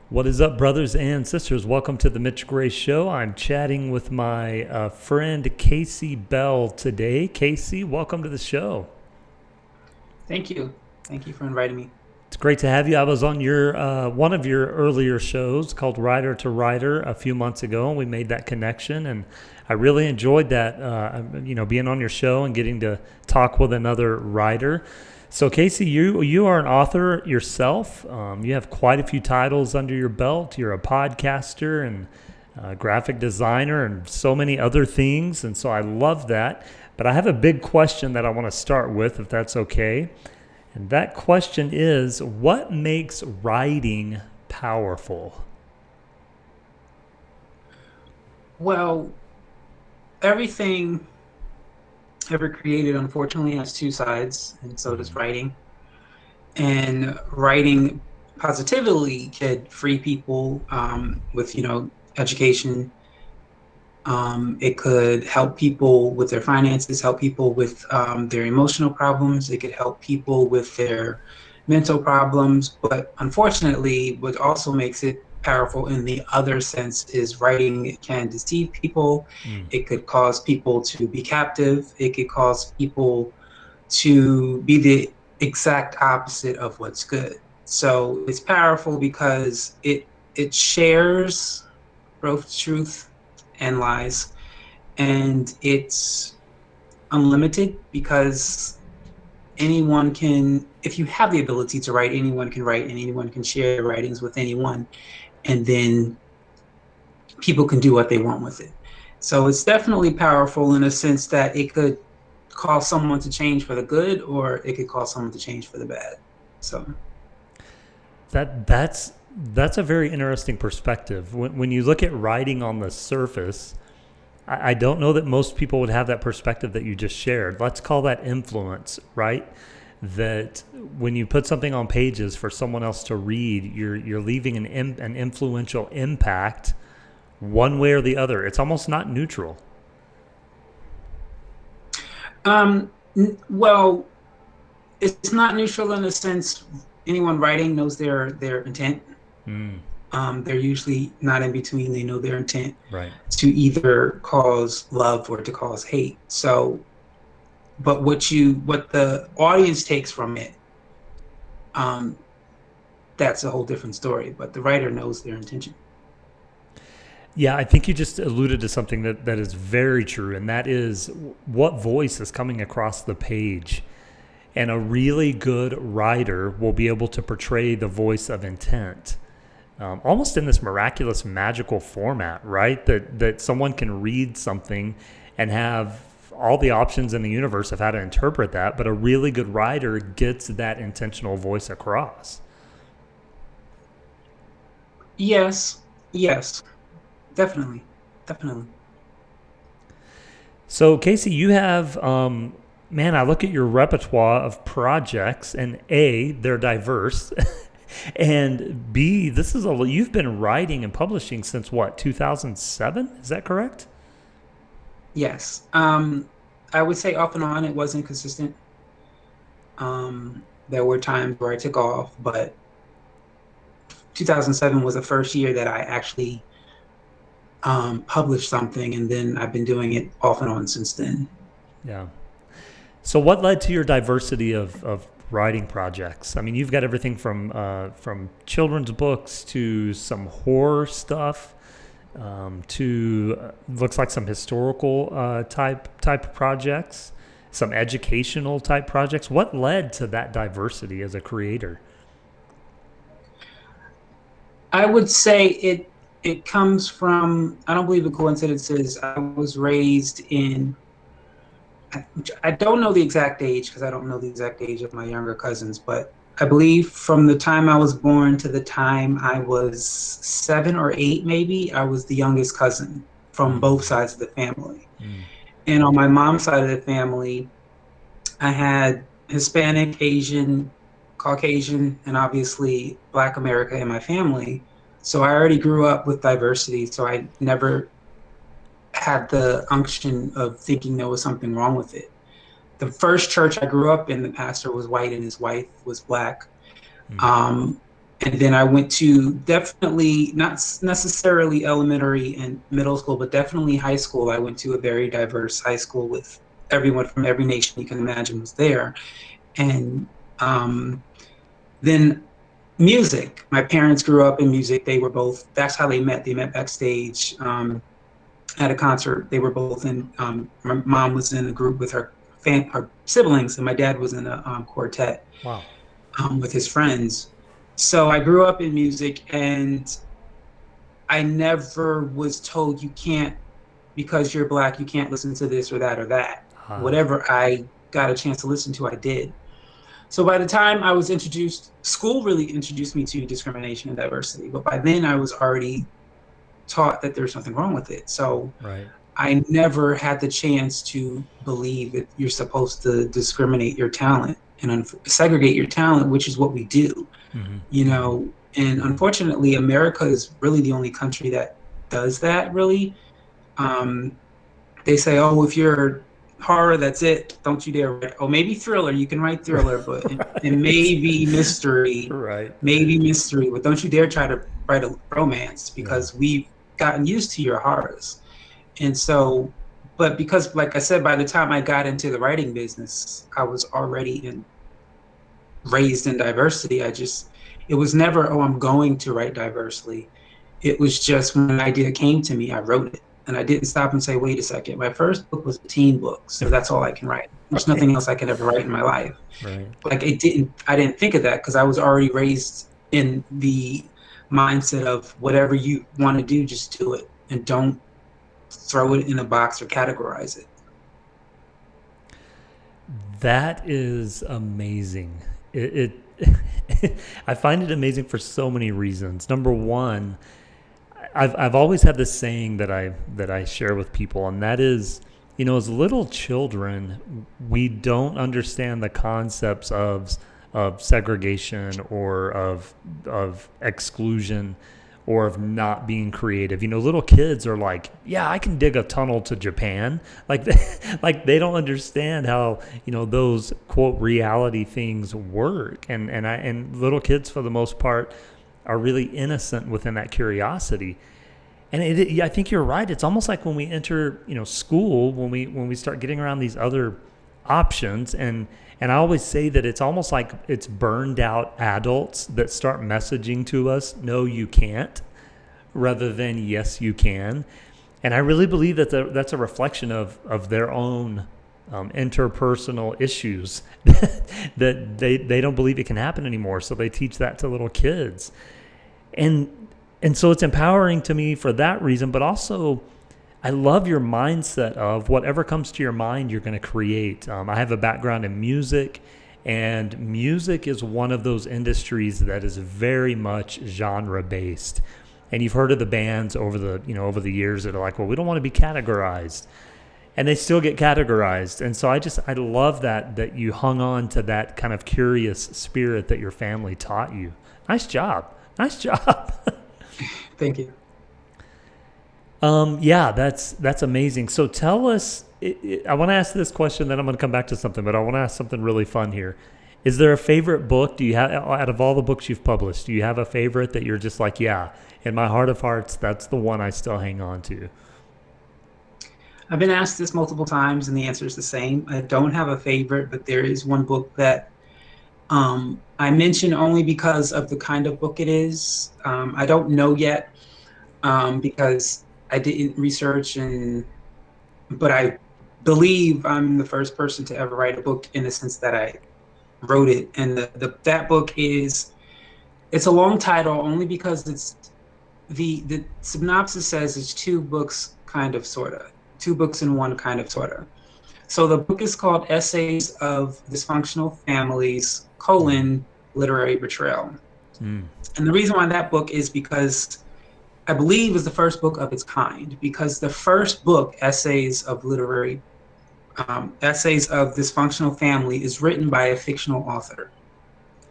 What is up, brothers and sisters? Welcome to the Mitch Gray Show. I'm chatting with my friend Casey Bell today. Casey, welcome to the show. Thank you. Thank you for inviting me. It's great to have you. I was on your one of your earlier shows called Writer to Writer a few months ago, and we made that connection. And I really enjoyed that. Being on your show and getting to talk with another writer. So, Casey, you are an author yourself. You have quite a few titles under your belt. You're a podcaster and graphic designer and so many other things. And so I love that. But I have a big question that I want to start with, if that's okay. And that question is, what makes writing powerful? Well, everything ever created, unfortunately, has two sides, and so does writing. And writing positively could free people with, education. It could help people with their finances, help people with their emotional problems. It could help people with their mental problems. But unfortunately, what also makes it powerful in the other sense is writing can deceive people. Mm. It could cause people to be captive. It could cause people to be the exact opposite of what's good. So it's powerful because it shares both truth and lies, and it's unlimited because anyone can, if you have the ability to write, anyone can write and anyone can share writings with anyone, and then people can do what they want with it. So it's definitely powerful in a sense that it could cause someone to change for the good, or it could cause someone to change for the bad. So That's a very interesting perspective. When you look at writing on the surface, I don't know that most people would have that perspective that you just shared. Let's call that influence, right? That when you put something on pages for someone else to read, you're leaving an influential impact one way or the other. It's almost not neutral. um, well, it's not neutral in a sense. Anyone writing knows their intent. Mm, They're usually not in between. They know their intent right. to either cause love or to cause hate. So, but what the audience takes from it, um, that's a whole different story. But the writer knows their intention. Yeah, I think you just alluded to something that is very true, and that is what voice is coming across the page. And a really good writer will be able to portray the voice of intent, almost in this miraculous, magical format, right? That someone can read something and have all the options in the universe of how to interpret that, but a really good writer gets that intentional voice across. Yes, yes, definitely, definitely. So, Casey, you have, man, I look at your repertoire of projects, and A, they're diverse, and B, you've been writing and publishing since what, 2007? Is that correct? Yes. I would say off and on, it wasn't consistent. There were times where I took off, but 2007 was the first year that I actually published something, and then I've been doing it off and on since then. Yeah. So, what led to your diversity of writing projects? I mean, you've got everything from children's books to some horror stuff, to looks like some historical type projects, some educational type projects. What led to that diversity as a creator? I would say it comes from, I don't believe in coincidences. I was raised in, I don't know the exact age because I don't know the exact age of my younger cousins, but I believe from the time I was born to the time I was 7 or 8, maybe, I was the youngest cousin from Mm, both sides of the family. mm, And on my mom's side of the family, I had Hispanic, Asian, Caucasian, and obviously Black America in my family. So I already grew up with diversity. So I never had the unction of thinking there was something wrong with it. The first church I grew up in, the pastor was white and his wife was Black. mm. Um, And then I went to definitely not necessarily elementary and middle school, but definitely high school. I went to a very diverse high school with everyone from every nation you can imagine was there. And then music. My parents grew up in music. They were both, that's how they met. They met backstage at a concert. They were both in, my mom was in a group with her siblings, and my dad was in a quartet Wow. with his friends. So I grew up in music, and I never was told you can't, because you're black, you can't listen to this or that or that. Uh, Whatever I got a chance to listen to, I did. So by the time I was introduced, school really introduced me to discrimination and diversity. But by then I was already taught that there's nothing wrong with it. So right. I never had the chance to believe that you're supposed to discriminate your talent and segregate your talent, which is what we do, Hmm. you Hmm. know. And Hmm. unfortunately, America is really the only country that does that, really. Um, they say, oh, if you're horror, that's it. Don't you dare write. Oh, maybe thriller. You can write thriller, but and Right. Right. maybe mystery, but don't you dare try to write a romance Yeah. because we've gotten used to your horrors. And so, but because, like I said, by the time I got into the writing business, I was already raised in diversity. It was never, oh, I'm going to write diversely. It was just when an idea came to me, I wrote it. And I didn't stop and say, wait a second. My first book was a teen book, so that's all I can write. There's Right. nothing else I could ever write in my life. Right. Like I didn't think of that because I was already raised in the mindset of whatever you want to do, just do it and don't throw it in a box or categorize it. That is amazing. It I find it amazing for so many reasons. Number one, I've always had this saying that I share with people, and that is, as little children, we don't understand the concepts of segregation or of exclusion or of not being creative. Little kids are like, yeah, I can dig a tunnel to Japan. Like, like they don't understand how those quote reality things work, and little kids for the most part are really innocent within that curiosity. And I think you're right. It's almost like when we enter, school, when we start getting around these other options, and I always say that it's almost like it's burned out adults that start messaging to us, no, you can't, rather than yes, you can. And I really believe that that's a reflection of their own interpersonal issues that they don't believe it can happen anymore. So they teach that to little kids. And and so it's empowering to me for that reason, but also I love your mindset of whatever comes to your mind, you're going to create. I have a background in music, and music is one of those industries that is very much genre based. And you've heard of the bands over the years that are like, well, we don't want to be categorized, and they still get categorized. And so I love that you hung on to that kind of curious spirit that your family taught you. Nice job, nice job. Thank you. Yeah, that's amazing. So tell us. I want to ask this question, then I'm going to come back to something, but I want to ask something really fun here. Is there a favorite book? Do you have, out of all the books you've published, do you have a favorite that you're just like, yeah, in my heart of hearts, that's the one I still hang on to? I've been asked this multiple times, and the answer is the same. I don't have a favorite, but there is one book that I mention only because of the kind of book it is. I don't know yet because I didn't research, but I believe I'm the first person to ever write a book in the sense that I wrote it. And that book it's a long title only because the synopsis says it's two books, kind of, sorta, two books in one, kind of, sorta. So the book is called Essays of Dysfunctional Families, Mm, Literary Betrayal. mm, And the reason why that book is because I believe is the first book of its kind, because the first book, Essays of Dysfunctional Family, is written by a fictional author.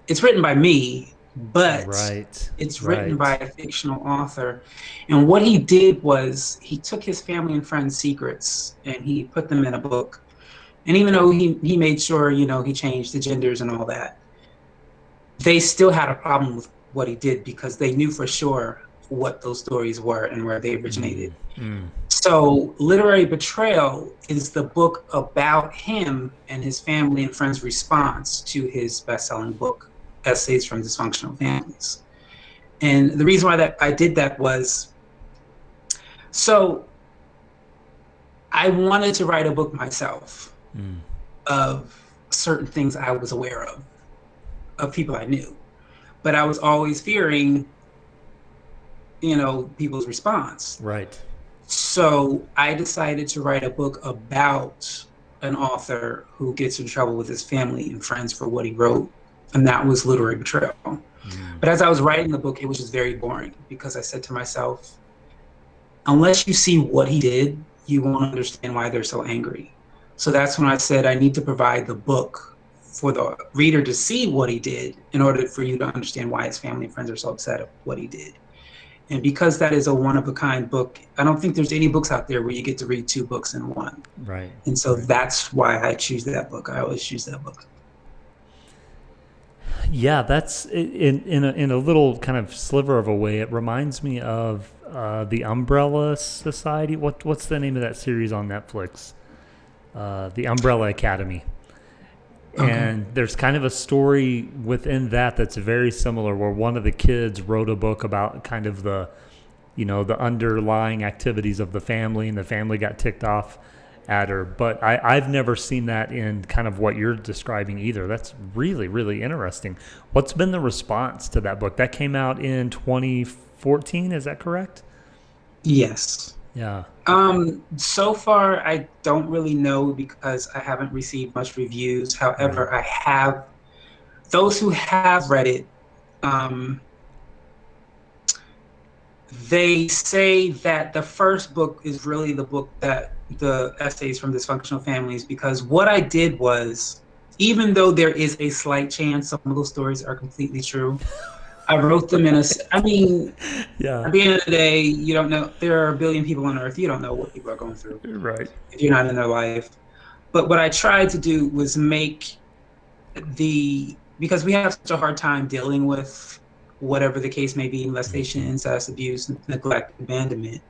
It's written by me, but right, it's written by right. a fictional author. And what he did was he took his family and friends' secrets and he put them in a book. And even though he made sure, he changed the genders and all that, they still had a problem with what he did because they knew for sure what those stories were and where they originated. Mm, mm, So, Literary Betrayal is the book about him and his family and friends' response to his best-selling book, Essays from Dysfunctional Families. And the reason why that I did that was so I wanted to write a book myself mm. of certain things I was aware of people I knew. But I was always fearing, people's response. Right. So I decided to write a book about an author who gets in trouble with his family and friends for what he wrote. And that was Literary Betrayal. Mm, But as I was writing the book, it was just very boring because I said to myself, unless you see what he did, you won't understand why they're so angry. So that's when I said I need to provide the book for the reader to see what he did in order for you to understand why his family and friends are so upset at what he did. And because that is a one of a kind book, I don't think there's any books out there where you get to read two books in one. right. And so Right. that's why I choose that book. I always choose that book. Yeah, that's in a little kind of sliver of a way. It reminds me of the Umbrella Society. What's the name of that series on Netflix? The Umbrella Academy. Okay. And there's kind of a story within that that's very similar, where one of the kids wrote a book about kind of the underlying activities of the family, and the family got ticked off at her. But I've never seen that in kind of what you're describing either. That's really, really interesting. What's been the response to that book? That came out in 2014, is that correct? Yes. Yeah. So far, I don't really know because I haven't received much reviews. Right. However, I have those who have read it, um, they say that the first book is really the book that the essays from dysfunctional families, because what I did was, even though there is a slight chance some of those stories are completely true, I wrote them I mean, Yeah. at the end of the day, you don't know, there are a billion people on earth. You don't know what people are going through Right. if you're not in their life. But what I tried to do was make because we have such a hard time dealing with whatever the case may be, molestation, Mm-hmm. incest, abuse, neglect, abandonment.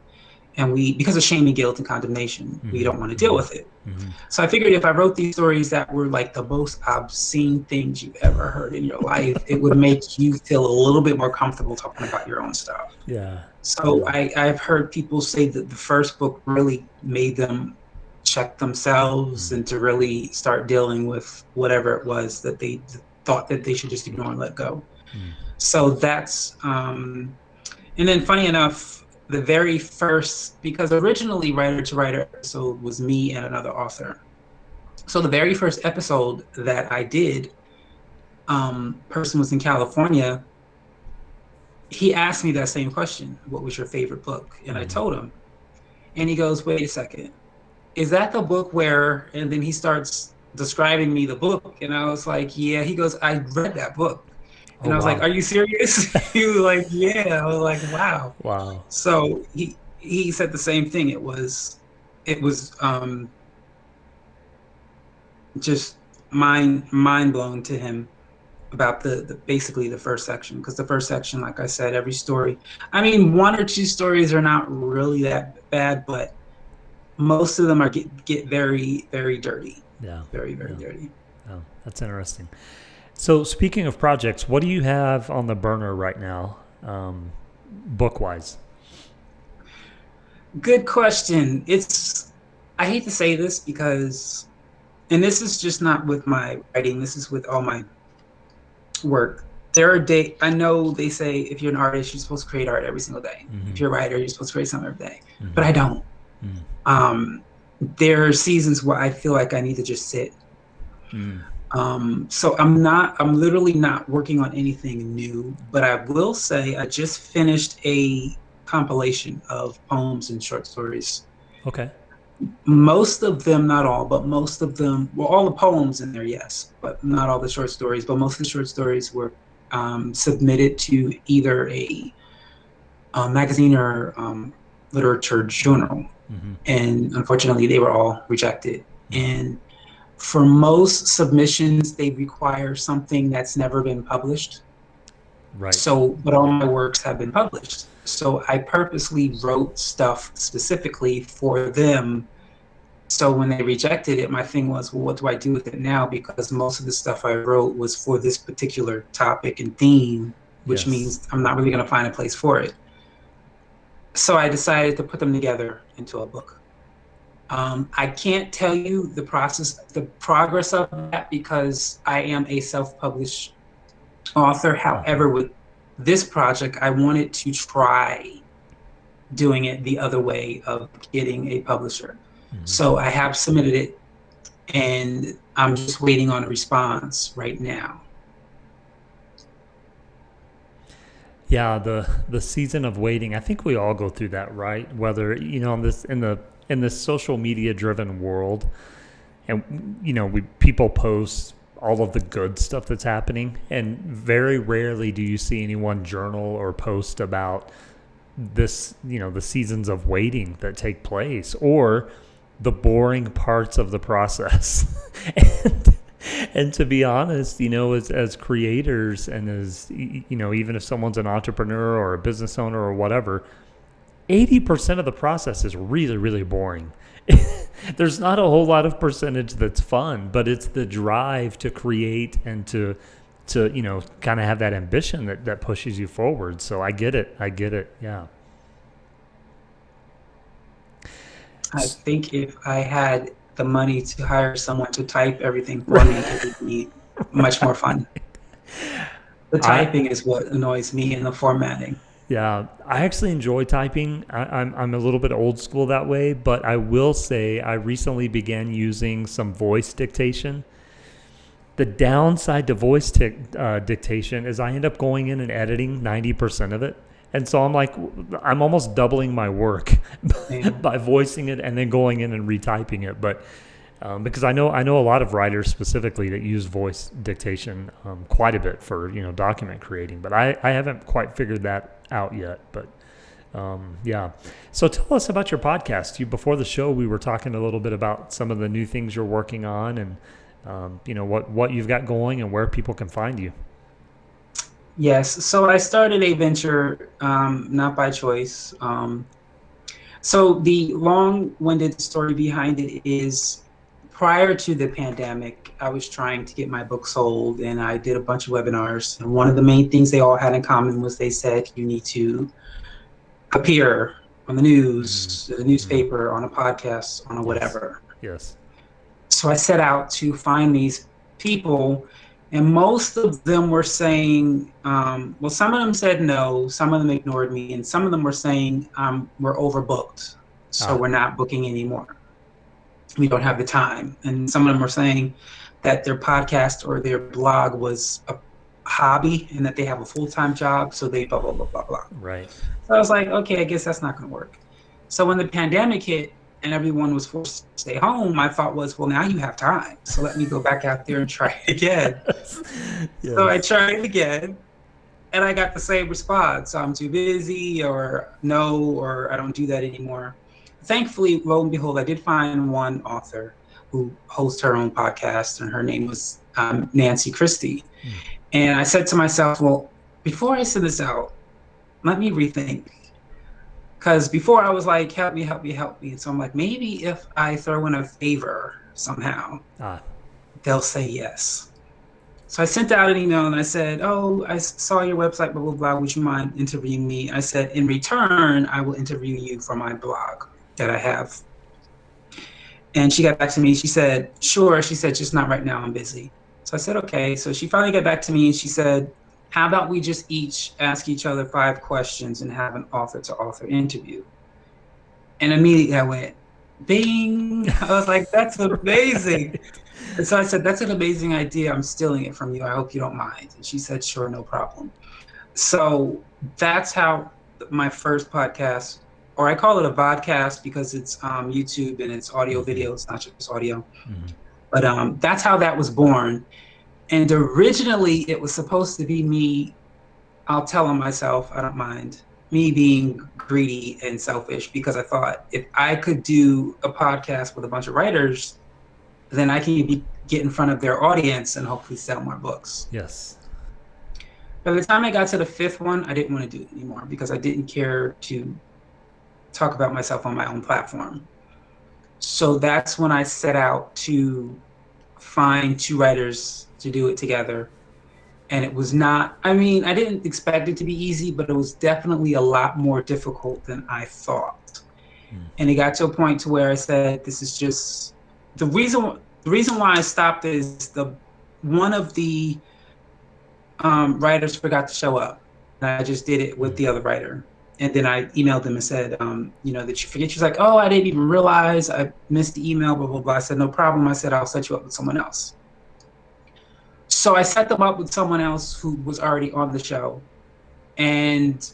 And because of shame and guilt and condemnation, we Mm-hmm. don't want to deal Mm-hmm. with it. Mm-hmm. So I figured if I wrote these stories that were like the most obscene things you've ever heard in your life, it would make you feel a little bit more comfortable talking about your own stuff. Yeah. So Yeah. I've heard people say that the first book really made them check themselves Mm. and to really start dealing with whatever it was that they thought that they should just ignore and let go. Mm. So and then funny enough, the very first, because originally Writer to Writer episode was me and another author. So the very first episode that I did, person was in California. He asked me that same question: "What was your favorite book?" And I Mm. told him, and he goes, "Wait a second, is that the book where?" And then he starts describing me the book, and I was like, "Yeah." He goes, "I read that book," Oh and I was like, wow. "Are you serious?" He was like, "Yeah." I was like, "Wow." Wow. So he said the same thing. It was just mind blown to him about the basically the first section, because the first section, like I said, every story. I mean, one or two stories are not really that bad, but most of them are get very very dirty, Yeah. very very Yeah. dirty. Oh, that's interesting. So speaking of projects, what do you have on the burner right now, book wise? Good question. I hate to say this because, and this is just not with my writing. This is with all my work. There are I know they say if you're an artist, you're supposed to create art every single day. Mm-hmm. If you're a writer, you're supposed to create something every day. But Mm-hmm. I don't. Mm. There are seasons where I feel like I need to just sit. Mm. So I'm literally not working on anything new, but I will say I just finished a compilation of poems and short stories. Okay. Most of them, not all, but most of them, well, all the poems in there, yes, but not all the short stories. But most of the short stories were submitted to either a magazine or literature journal. Mm-hmm. And unfortunately, they were all rejected. Mm. And for most submissions, they require something that's never been published. Right. So, but all my works have been published. So I purposely wrote stuff specifically for them. So when they rejected it, my thing was, well, what do I do with it now? Because most of the stuff I wrote was for this particular topic and theme, which Yes. means I'm not really going to find a place for it. So I decided to put them together into a book. I can't tell you the progress of that because I am a self-published author. Hmm. However, with this project, I wanted to try doing it the other way of getting a publisher. Hmm. So I have submitted it and I'm just waiting on a response right now. Yeah, the season of waiting. I think we all go through that, right? Whether in this social media driven world, and we people post all of the good stuff that's happening, and very rarely do you see anyone journal or post about this, the seasons of waiting that take place, or the boring parts of the process. and, and to be honest, as creators, and as even if someone's an entrepreneur or a business owner or whatever, 80% of the process is really, really boring. There's not a whole lot of percentage that's fun, but it's the drive to create and to kind of have that ambition that pushes you forward. So I get it. Yeah. I think if I had the money to hire someone to type everything for me, it would be much more fun. The I typing is what annoys me and the formatting. Yeah, I actually enjoy typing. I'm a little bit old school that way, but I will say I recently began using some voice dictation. The downside to voice dictation is I end up going in and editing 90% of it. And so I'm almost doubling my work And by voicing it and then going in and retyping it. But because I know a lot of writers specifically that use voice dictation quite a bit for document creating, but I haven't quite figured that out yet. But yeah, so tell us about your podcast. Before the show, we were talking a little bit about some of the new things you're working on, and what you've got going and where people can find you. yes, so I started a venture not by choice. So the long-winded story behind it is prior to the pandemic, I was trying to get my book sold and I did a bunch of webinars. And one of the main things they all had in common was they said you need to appear on the Mm-hmm. news, the Mm-hmm. newspaper, on a podcast, on a Yes. whatever. Yes. So I set out to find these people, and most of them were saying, well, some of them said no, some of them ignored me, and some of them were saying, we're overbooked, so Ah. we're not booking anymore. We don't have the time. And some of them were saying that their podcast or their blog was a hobby and that they have a full-time job, so they blah, blah, blah, blah, blah. Right. So I was like, okay, I guess that's not going to work. So when the pandemic hit and everyone was forced to stay home, my thought was, well, now you have time. So let me go back out there and try it again. So I Yes. tried again and I got the same response. I'm too busy, or no, or I don't do that anymore. Thankfully, lo and behold, I did find one author who hosts her own podcast, and her name was Nancy Christie. Mm. And I said to myself, well, before I send this out, let me rethink. Because before I was like, help me, help me, help me. And so I'm like, maybe if I throw in a favor somehow, Ah. they'll say yes. So I sent out an email and I said, oh, I saw your website, blah, blah, blah. Would you mind interviewing me? I said, in return, I will interview you for my blog that I have. And she got back to me. She said, sure. She said, just not right now. I'm busy. So I said, okay. So she finally got back to me and she said, how about we just each ask each other 5 questions and have an author to author interview? And immediately I went, bing. I was like, that's amazing. And so I said, that's an amazing idea. I'm stealing it from you. I hope you don't mind. And she said, sure, no problem. So that's how my first podcast, or I call it a vodcast because it's YouTube and it's audio Mm-hmm. video. It's not just audio. Mm-hmm. But that's how that was born. And originally it was supposed to be me. I'll tell on myself, I don't mind, me being greedy and selfish, because I thought if I could do a podcast with a bunch of writers, then I can get in front of their audience and hopefully sell more books. Yes. By the time I got to the fifth one, I didn't want to do it anymore because I didn't care to talk about myself on my own platform. So that's when I set out to find two writers to do it together. And it was not, I mean, I didn't expect it to be easy, but it was definitely a lot more difficult than I thought. And it got to a point to where I said, this is just the reason why I stopped is the one of the writers forgot to show up. And I just did it with the other writer. And then I emailed them and said, that you forget. She's like, oh, I didn't even realize I missed the email, blah, blah, blah. I said, no problem. I said, I'll set you up with someone else. So I set them up with someone else who was already on the show. And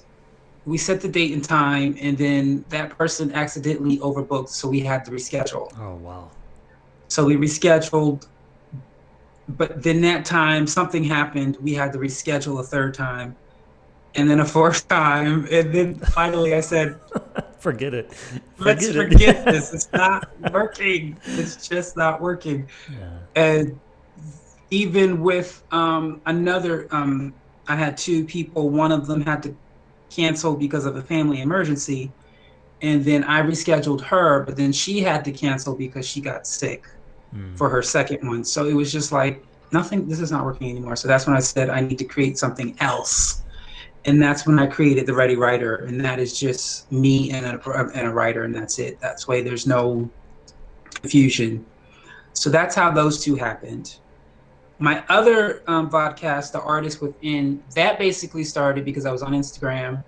we set the date and time, and then that person accidentally overbooked, so we had to reschedule. Oh, wow. So we rescheduled, but then that time something happened. We had to reschedule a third time, and then a fourth time, and then finally I said, Forget it. let's Forget forget it. this. It's not working. It's just not working. Yeah. And even with another, I had two people. One of them had to cancel because of a family emergency. And then I rescheduled her, but then she had to cancel because she got sick for her second one. So it was just like, nothing, this is not working anymore. So that's when I said, I need to create something else. And that's when I created the Ready Writer. And that is just me and a writer, and that's it. That's why there's no confusion. So that's how those two happened. My other podcast, The Artist Within, that basically started because I was on Instagram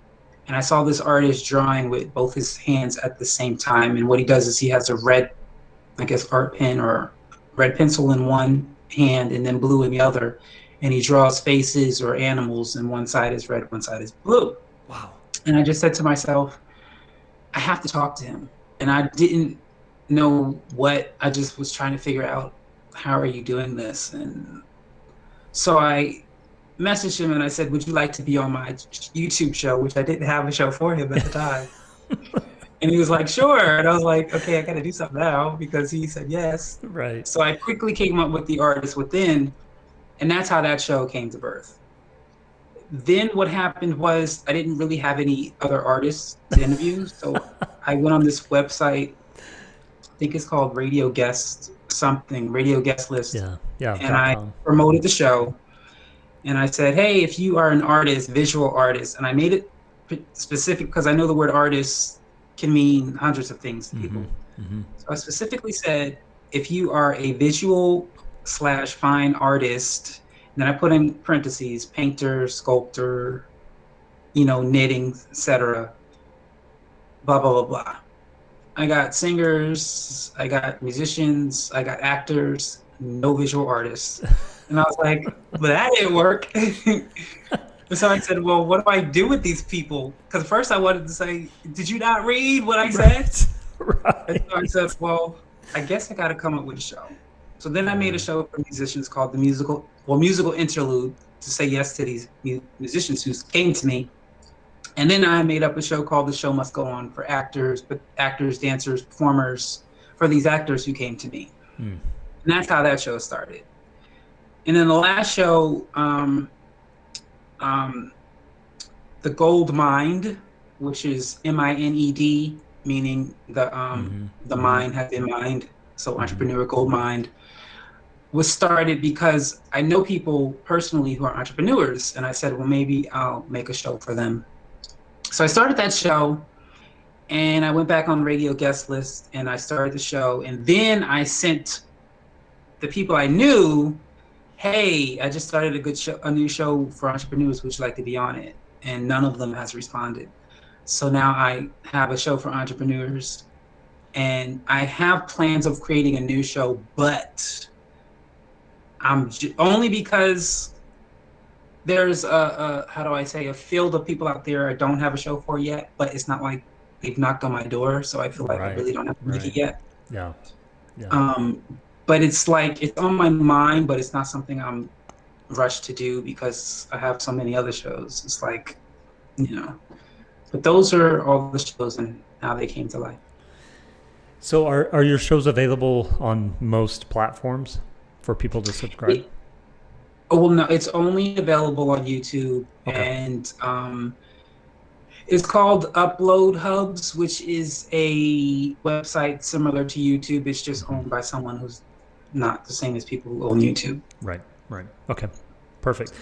and I saw this artist drawing with both his hands at the same time. And what he does is he has a red, I guess, art pen or red pencil in one hand and then blue in the other. And he draws faces or animals, and one side is red, one side is blue. Wow. And I just said to myself, I have to talk to him. And I didn't know what, I just was trying to figure out, how are you doing this? And so I messaged him and I said, would you like to be on my YouTube show, which I didn't have a show for him at the time. And he was like, sure. And I was like, okay, I got to do something now, because he said yes. Right. So I quickly came up with The Artist Within, and that's how that show came to birth. Then what happened was I didn't really have any other artists to interview. So I went on this website, I think it's called Radio Guest something, Radio Guest List. Yeah. Yeah. And I .com. promoted the show. And I said, hey, if you are an artist, visual artist, and I made it specific because I know the word artist can mean hundreds of things to people. So I specifically said, if you are a visual / fine artist, and then I put in parentheses, painter, sculptor, knitting, etc., blah, blah, blah, blah. I got singers, I got musicians, I got actors, no visual artists. And I was like, but that didn't work. So I said, well, what do I do with these people? Because first I wanted to say, did you not read what I said? Right. And so I said, well, I guess I got to come up with a show. So then I made a show for musicians called the Musical Interlude, to say yes to these musicians who came to me. And then I made up a show called The Show Must Go On for actors, dancers, performers, for these actors who came to me. And that's how that show started. And then the last show, The Gold Mind, which is MINED, meaning the mind has in mind, so entrepreneur gold mind, was started because I know people personally who are entrepreneurs, and I said, well, maybe I'll make a show for them. So I started that show, and I went back on the Radio Guest List, and I started the show, and then I sent the people I knew, hey, I just started a new show for entrepreneurs, would you like to be on it? And none of them has responded. So now I have a show for entrepreneurs, and I have plans of creating a new show, but only because there's a field of people out there I don't have a show for yet, but it's not like they've knocked on my door, so I feel like I really don't have to make it yet. Yeah. But it's like, it's on my mind, but it's not something I'm rushed to do because I have so many other shows. It's like, but those are all the shows and how they came to life. So are your shows available on most platforms for people to subscribe? Oh, well, no, it's only available on YouTube, Okay. and it's called Upload Hubs, which is a website similar to YouTube. It's just Hmm. owned by someone who's not the same as people who own YouTube. Right. Right. Okay. Perfect.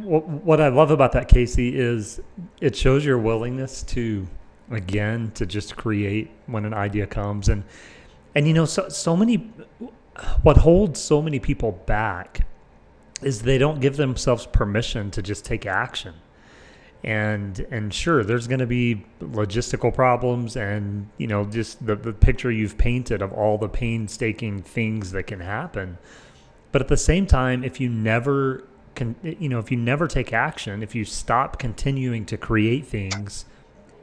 What I love about that, Casey, is it shows your willingness to, again, to just create when an idea comes, and so many. What holds so many people back is they don't give themselves permission to just take action. And sure, there's going to be logistical problems, and just the picture you've painted of all the painstaking things that can happen. But at the same time, if you never if you never take action, if you stop continuing to create things,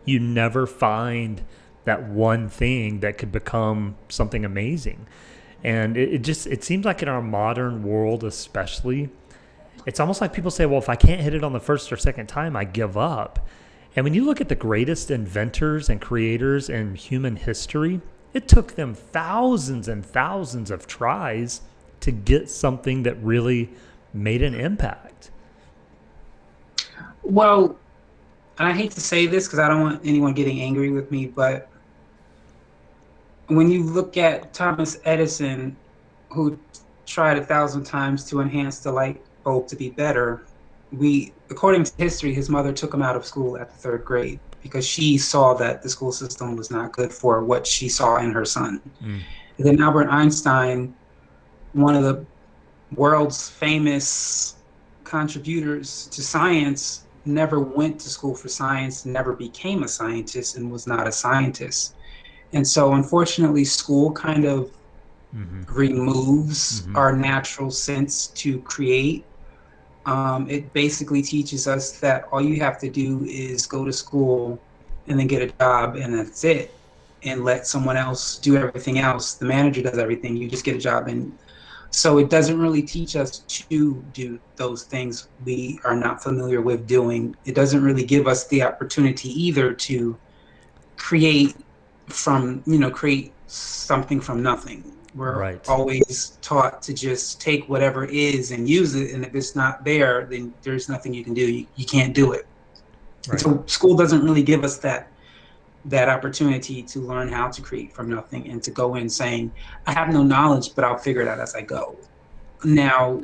you never find that one thing that could become something amazing. And it seems like in our modern world, especially, it's almost like people say, well, if I can't hit it on the first or second time, I give up. And when you look at the greatest inventors and creators in human history, it took them thousands and thousands of tries to get something that really made an impact. Well, and I hate to say this because I don't want anyone getting angry with me, but when you look at Thomas Edison, who tried 1,000 times to enhance the light bulb to be better, according to history, his mother took him out of school at the third grade because she saw that the school system was not good for what she saw in her son. Mm. And then Albert Einstein, one of the world's famous contributors to science, never went to school for science, never became a scientist, and was not a scientist. And so, unfortunately, school kind of Mm-hmm. removes Mm-hmm. our natural sense to create. It basically teaches us that all you have to do is go to school and then get a job, and that's it. And let someone else do everything else. The manager does everything. You just get a job. And so it doesn't really teach us to do those things we are not familiar with doing. It doesn't really give us the opportunity either to create create something from nothing. We're Right. always taught to just take whatever is and use it, and if it's not there, then there's nothing you can do. You can't do it. And Right. so school doesn't really give us that opportunity to learn how to create from nothing and to go in saying, I have no knowledge, but I'll figure it out as I go. Now,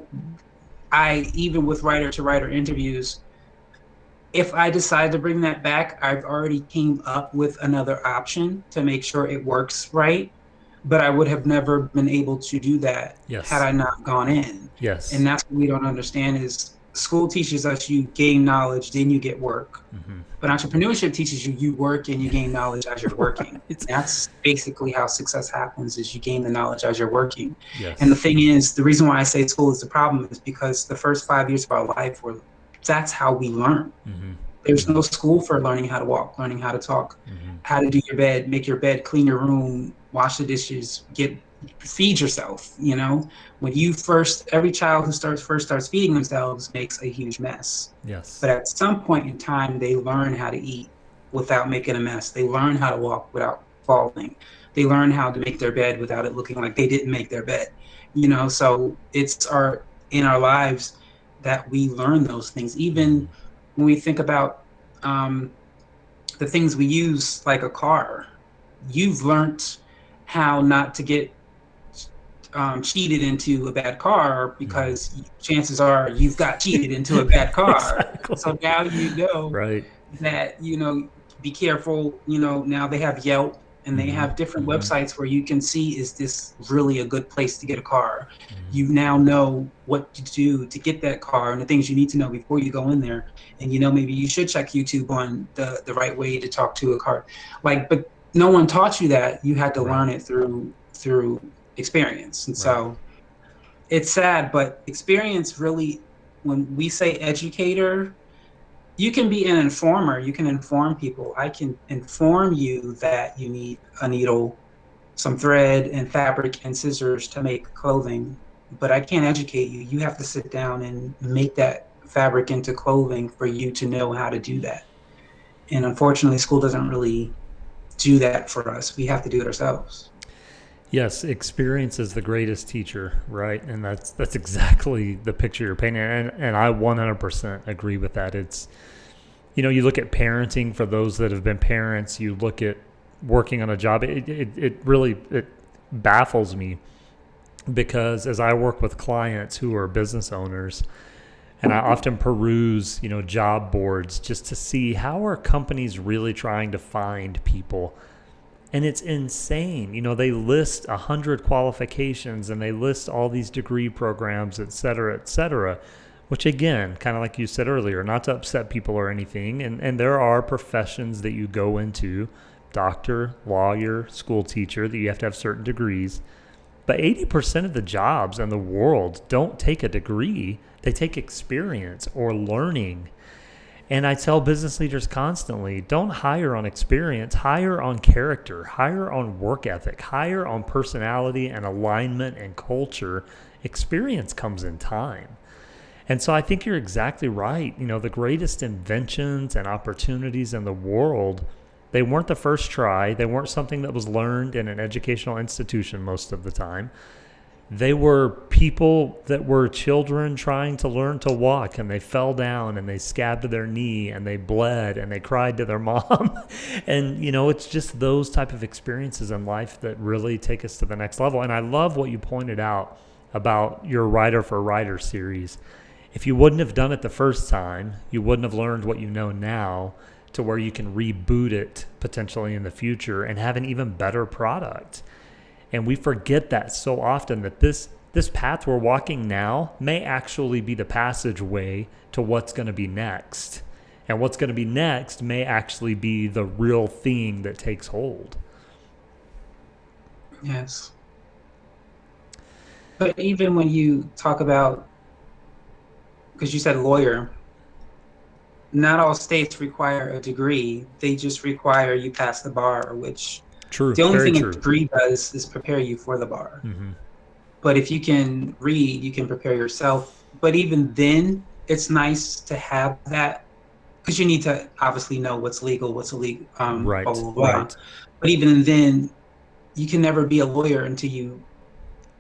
I even with writer to writer interviews, if I decide to bring that back, I've already came up with another option to make sure it works right. But I would have never been able to do that had Yes. I not gone in. And Yes. that's what we don't understand is school teaches us you gain knowledge, then you get work. Mm-hmm. But entrepreneurship teaches you work and you gain knowledge as you're working. Right. And that's basically how success happens is you gain the knowledge as you're working. And the Yes. thing is, the reason why I say school is the problem is because the first 5 years of our life were that's how we learn. Mm-hmm. There's Mm-hmm. no school for learning how to walk, learning how to talk, Mm-hmm. how to do your bed, make your bed, clean your room, wash the dishes, feed yourself. When you first, every child who starts feeding themselves makes a huge mess. Yes. But at some point in time, they learn how to eat without making a mess. They learn how to walk without falling. They learn how to make their bed without it looking like they didn't make their bed. So it's in our lives that we learn those things. Mm-hmm. Even when we think about um, the things we use, like a car, you've learned how not to get cheated into a bad car Mm-hmm. because chances are you've got cheated into a bad car. So Exactly. now you know Right. that, be careful. Now they have Yelp and they Mm-hmm. have different Mm-hmm. websites where you can see, is this really a good place to get a car? Mm-hmm. You now know what to do to get that car and the things you need to know before you go in there. And maybe you should check YouTube on the right way to talk to a car. But no one taught you that. You had to Right. learn it through experience. And Right. so it's sad, but experience really, when we say educator, you can be an informer. You can inform people. I can inform you that you need a needle, some thread, and fabric and scissors to make clothing, but I can't educate you. You have to sit down and make that fabric into clothing for you to know how to do that. And unfortunately, school doesn't really do that for us. We have to do it ourselves. Yes, experience is the greatest teacher, right? And that's exactly the picture you're painting, and I 100% agree with that. It's, you look at parenting for those that have been parents. You look at working on a job. It really it baffles me because as I work with clients who are business owners, and I often peruse, job boards just to see how are companies really trying to find people. And it's insane. They list 100 qualifications and they list all these degree programs, et cetera, which again, kind of like you said earlier, not to upset people or anything. And there are professions that you go into, doctor, lawyer, school teacher, that you have to have certain degrees. But 80% of the jobs in the world don't take a degree. They take experience or learning. And I tell business leaders constantly, don't hire on experience, hire on character, hire on work ethic, hire on personality and alignment and culture. Experience comes in time. And so I think you're exactly right. The greatest inventions and opportunities in the world, they weren't the first try. They weren't something that was learned in an educational institution most of the time. They were people that were children trying to learn to walk, and they fell down and they scabbed their knee and they bled and they cried to their mom. And, it's just those type of experiences in life that really take us to the next level. And I love what you pointed out about your Writer for Writer series. If you wouldn't have done it the first time, you wouldn't have learned what you know now to where you can reboot it potentially in the future and have an even better product. And we forget that so often, that this path we're walking now may actually be the passageway to what's going to be next. And what's going to be next may actually be the real thing that takes hold. Yes. But even when you talk about, because you said lawyer, not all states require a degree. They just require you pass the bar, which True. the only Very thing true. a degree does is prepare you for the bar. Mm-hmm. But if you can read, you can prepare yourself. But even then, it's nice to have that, because you need to obviously know what's legal, what's illegal, Right. blah, blah, blah. Right. But even then, you can never be a lawyer until you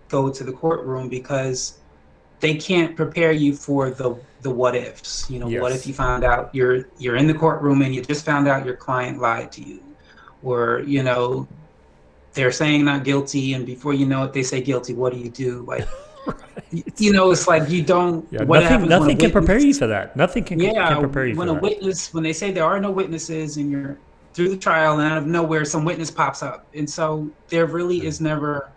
go to the courtroom, because they can't prepare you for the what ifs. What if Yes. you found out you're in the courtroom and you just found out your client lied to you, or they're saying not guilty, and before you know it, they say guilty. What do you do? Like, Right. it's like you don't. Yeah. What Nothing. happens when a Nothing can prepare you witness? for that. Nothing can Yeah, prepare you for when a that. witness, when they say there are no witnesses, and you're through the trial, and out of nowhere some witness pops up, and so there really is never.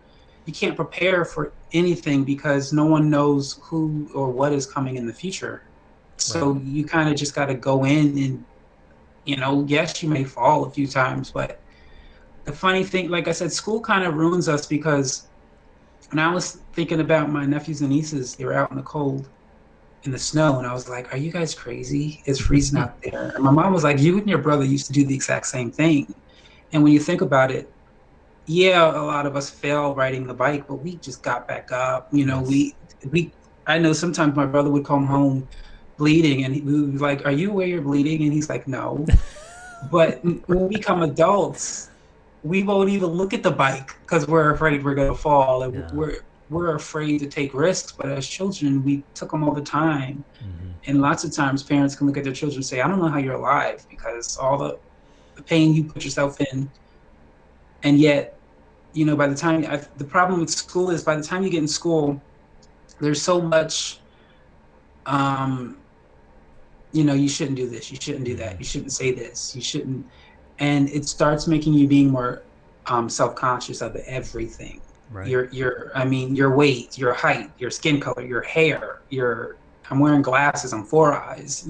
You can't prepare for anything because no one knows who or what is coming in the future. Right. So you kind of just got to go in and, yes, you may fall a few times, but the funny thing, like I said, school kind of ruins us, because when I was thinking about my nephews and nieces, they were out in the cold in the snow, and I was like, are you guys crazy? It's freezing out there. And my mom was like, you and your brother used to do the exact same thing. And when you think about it, yeah, a lot of us fail riding the bike, but we just got back up. Yes. We I know sometimes my brother would come home bleeding, and we would be like, are you aware you're bleeding? And he's like, no. But when we become adults, we won't even look at the bike because we're afraid we're going to fall, and Yeah. we're afraid to take risks. But as children, we took them all the time. Mm-hmm. And lots of times parents can look at their children and say, I don't know how you're alive, because all the pain you put yourself in. And yet, by the time the problem with school is, by the time you get in school, there's so much, um, you shouldn't do this, you shouldn't do Mm-hmm. that, you shouldn't say this, you shouldn't. And it starts making you being more self-conscious of everything. Right. Your weight, your height, your skin color, your hair, I'm wearing glasses, I'm four eyes,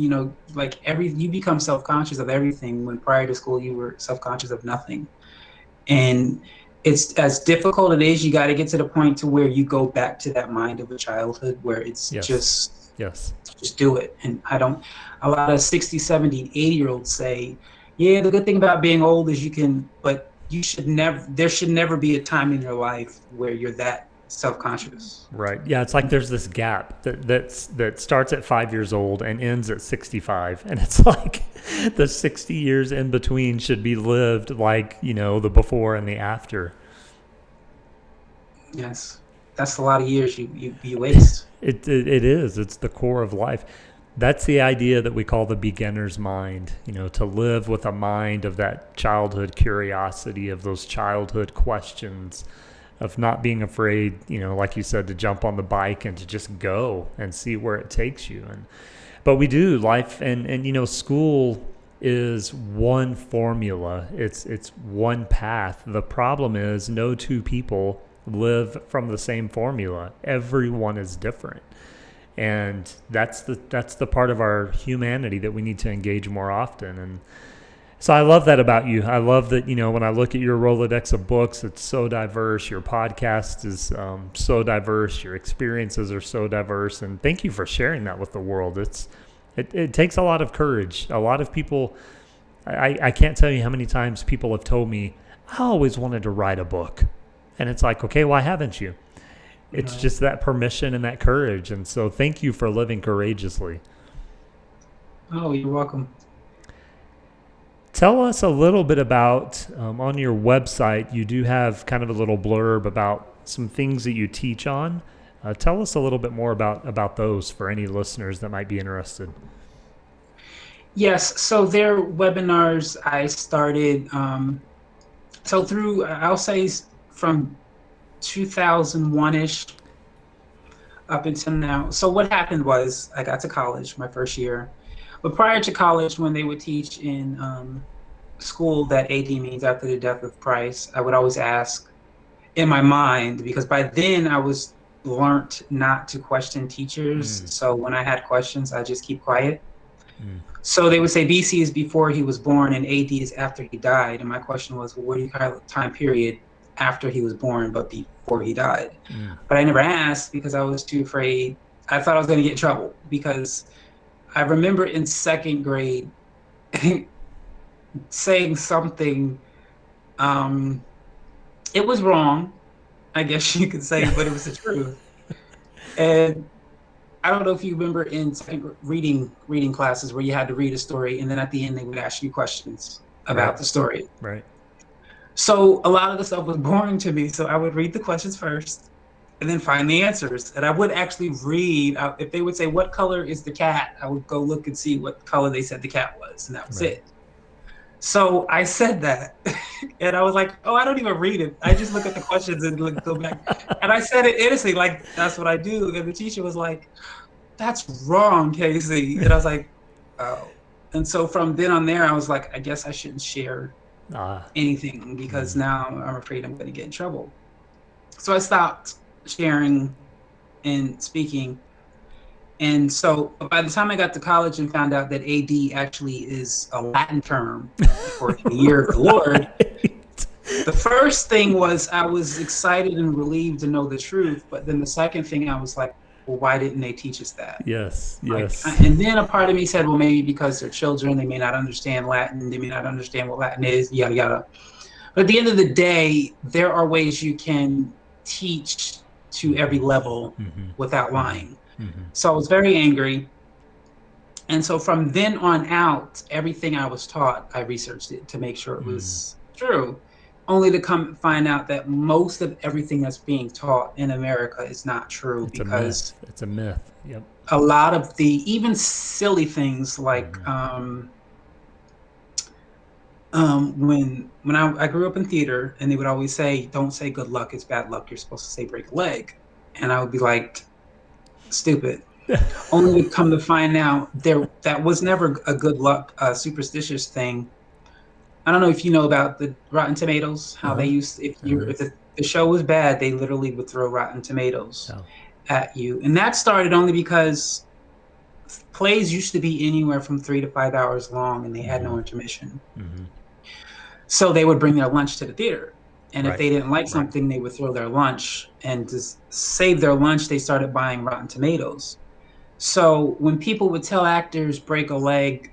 like you become self-conscious of everything, when prior to school you were self-conscious of nothing. And it's as difficult it is, you got to get to the point to where you go back to that mind of a childhood, where it's Yes. Yes. just do it. And a lot of 60, 70, 80-year-olds say, yeah, the good thing about being old is but there should never be a time in your life where you're that self-conscious. Right. Yeah. It's like there's this gap that starts at 5 years old and ends at 65, and it's like the 60 years in between should be lived like the before and the after. Yes, that's a lot of years you waste. It is. It's the core of life. That's the idea that we call the beginner's mind. To live with a mind of that childhood curiosity, of those childhood questions, of not being afraid, like you said, to jump on the bike and to just go and see where it takes you. But we do life, and school is one formula. It's one path. The problem is no two people live from the same formula. Everyone is different. And that's the part of our humanity that we need to engage more often. And so I love that about you. I love that, when I look at your Rolodex of books, it's so diverse. Your podcast is so diverse. Your experiences are so diverse. And thank you for sharing that with the world. It takes a lot of courage. A lot of people, I can't tell you how many times people have told me, I always wanted to write a book. And it's like, okay, why haven't you? It's Right. just that permission and that courage. And so thank you for living courageously. Oh, you're welcome. Tell us a little bit about on your website, you do have kind of a little blurb about some things that you teach on. Tell us a little bit more about those for any listeners that might be interested. Yes, so their webinars I started so through I'll say from 2001-ish up until now. So what happened was I got to college my first year. But prior to college, when they would teach in school that AD means after the death of Christ, I would always ask in my mind, because by then I was learned not to question teachers. Mm, So when I had questions, I just keep quiet. mm, So they would say BC is before he was born and AD is after he died. And my question was, well, what do you call the time period after he was born, but before he died? mm. But I never asked because I was too afraid. I thought I was going to get in trouble because I remember in second grade saying something. Um, it was wrong, I guess you could say, but it was the truth. And I don't know if you remember in second reading classes where you had to read a story, and then at the end they would ask you questions Right, about the story. right. So a lot of the stuff was boring to me, so I would read the questions first, and then find the answers. And I would actually read if they would say, "What color is the cat?" I would go look and see what color they said the cat was, and that was Right. it. So I said that, and I was like, "Oh, I don't even read it. I just look at the questions and go back." And I said it innocently, like that's what I do. And the teacher was like, "That's wrong, Casey." And I was like, "Oh." And so from then on there, I was like, "I guess I shouldn't share Ah, anything because mm, now I'm afraid I'm going to get in trouble." So I stopped sharing and speaking. And so by the time I got to college and found out that AD actually is a Latin term for the year of the Lord, right. the first thing was I was excited and relieved to know the truth. But then the second thing I was like, well, why didn't they teach us that? Yes, Like, yes. and then a part of me said, well, maybe because they're children, they may not understand Latin, they may not understand what Latin is, yada, yada. But at the end of the day, there are ways you can teach to every Mm-hmm, level without mm-hmm, lying. mm-hmm, mm-hmm, So I was very angry. And so from then on out, everything I was taught, I researched it to make sure it mm. was true, only to come find out that most of everything that's being taught in America is not true It's a because myth. It's a myth. Yep. a lot of the even silly things like Mm-hmm. when I grew up in theater and they would always say, don't say good luck, it's bad luck. You're supposed to say break a leg. And I would be like, stupid. Only to come to find out that was never a good luck, superstitious thing. I don't know if you know about the Rotten Tomatoes, how they Uh-huh. used Uh-huh. if the show was bad, they literally would throw Rotten Tomatoes Oh. at you. And that started only because plays used to be anywhere from 3 to 5 hours long and they had Mm-hmm. no intermission. Mm-hmm. So they would bring their lunch to the theater. And if Right. they didn't like Right. something, they would throw their lunch. And to save their lunch, they started buying Rotten Tomatoes. So when people would tell actors break a leg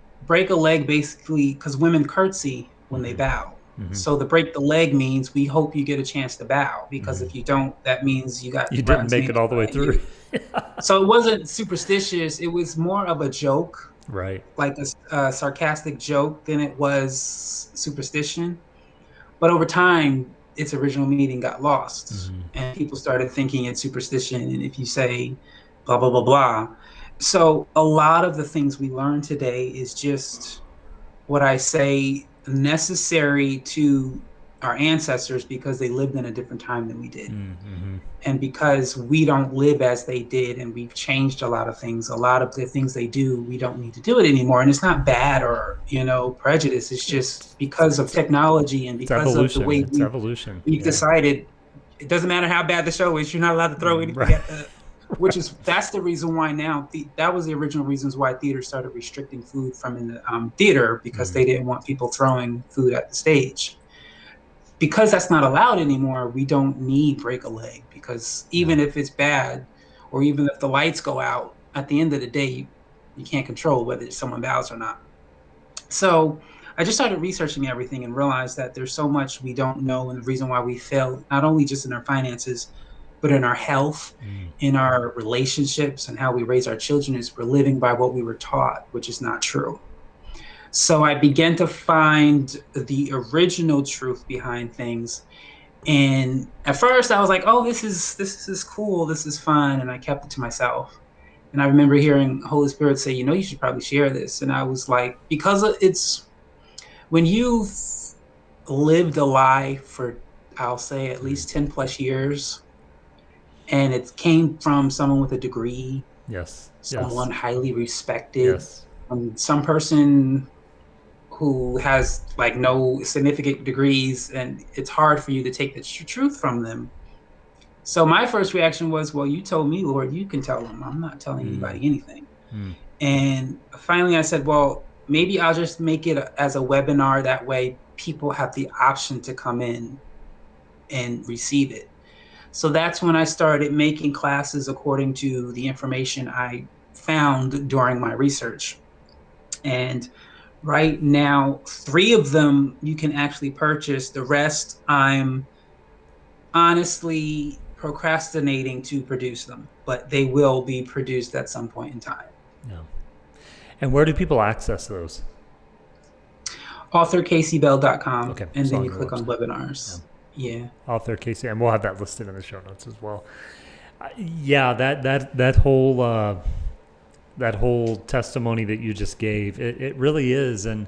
basically because women curtsy when they Mm-hmm. bow. Mm-hmm. So the break the leg means we hope you get a chance to bow because Mm-hmm. if you don't, that means you got You Rotten didn't make it Tomatoes all the way at through. you. So it wasn't superstitious. It was more of a joke, Right. like a sarcastic joke, than it was superstition. But over time, its original meaning got lost, Mm-hmm. and people started thinking it's superstition. And if you say blah blah blah blah, so a lot of the things we learn today is just what I say necessary to our ancestors because they lived in a different time than we did. Mm-hmm. And because we don't live as they did and we've changed a lot of things, a lot of the things they do, we don't need to do it anymore. And it's not bad or, prejudice. It's just because of technology and It's because of the evolution. way It's evolution. we've Yeah. decided it doesn't matter how bad the show is, you're not allowed to throw anything Right. at the that's the reason why now that was the original reasons why theater started restricting food from in the theater because Mm. they didn't want people throwing food at the stage. Because that's not allowed anymore, we don't need break a leg because Yeah. even if it's bad or even if the lights go out, at the end of the day, you can't control whether someone bows or not. So I just started researching everything and realized that there's so much we don't know. And the reason why we fail, not only just in our finances, but in our health, Mm. in our relationships, and how we raise our children, is we're living by what we were taught, which is not true. So I began to find the original truth behind things. And at first I was like, oh, this is cool, this is fun. And I kept it to myself. And I remember hearing Holy Spirit say, you should probably share this. And I was like, because it's when you've lived a life for, I'll say, at Mm. least 10 plus years, and it came from someone with a degree, Yes. Yes. someone highly respected, Yes. some person who has like no significant degrees, and it's hard for you to take the truth from them. So my first reaction was, well, you told me, Lord, you can tell them. I'm not telling Mm. anybody anything. Mm. And finally, I said, well, maybe I'll just make it as a webinar. That way, people have the option to come in and receive it. So that's when I started making classes according to the information I found during my research. And right now, 3 of them you can actually purchase. The rest, I'm honestly procrastinating to produce them, but they will be produced at some point in time. Yeah. And where do people access those? AuthorCaseyBell.com, Okay, and it's then on you your click on website. Yeah. webinars. Yeah. Author Casey, and we'll have that listed in the show notes as well. Yeah, that whole testimony that you just gave, it really is. And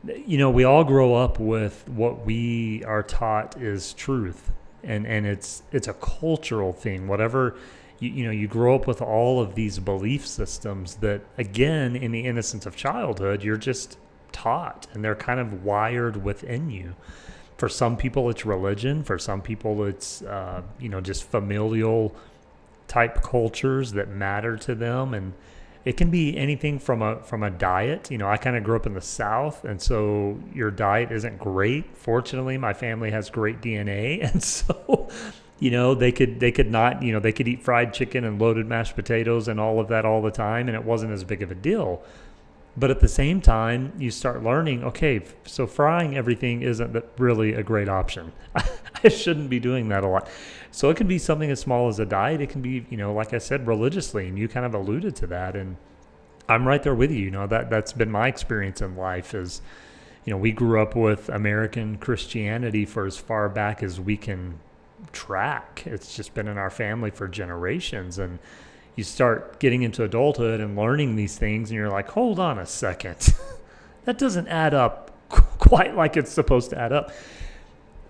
we all grow up with what we are taught is truth, and it's a cultural thing. Whatever you grow up with all of these belief systems that, again, in the innocence of childhood, you're just taught, and they're kind of wired within you. For some people, it's religion. For some people, it's just familial type cultures that matter to them, and it can be anything from a diet. I kind of grew up in the South, and so your diet isn't great. Fortunately, my family has great DNA, and so they could eat fried chicken and loaded mashed potatoes and all of that all the time, and it wasn't as big of a deal. But at the same time, you start learning, okay, so frying everything isn't really a great option. I shouldn't be doing that a lot. So it can be something as small as a diet. It can be, like I said, religiously, and you kind of alluded to that. And I'm right there with you. That's been my experience in life is, we grew up with American Christianity for as far back as we can track. It's just been in our family for generations. And you start getting into adulthood and learning these things, and you're like, hold on a second. That doesn't add up quite like it's supposed to add up.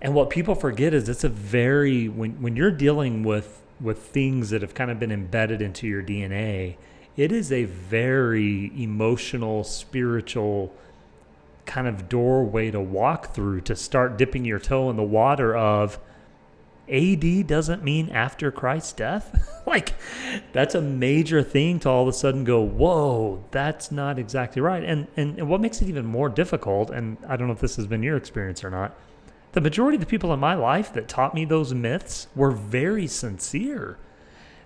And what people forget is it's a very, when you're dealing with things that have kind of been embedded into your DNA, it is a very emotional, spiritual kind of doorway to walk through to start dipping your toe in the water of AD doesn't mean after Christ's death. Like, that's a major thing to all of a sudden go, whoa, that's not exactly right. And what makes it even more difficult, and I don't know if this has been your experience or not, the majority of the people in my life that taught me those myths were very sincere.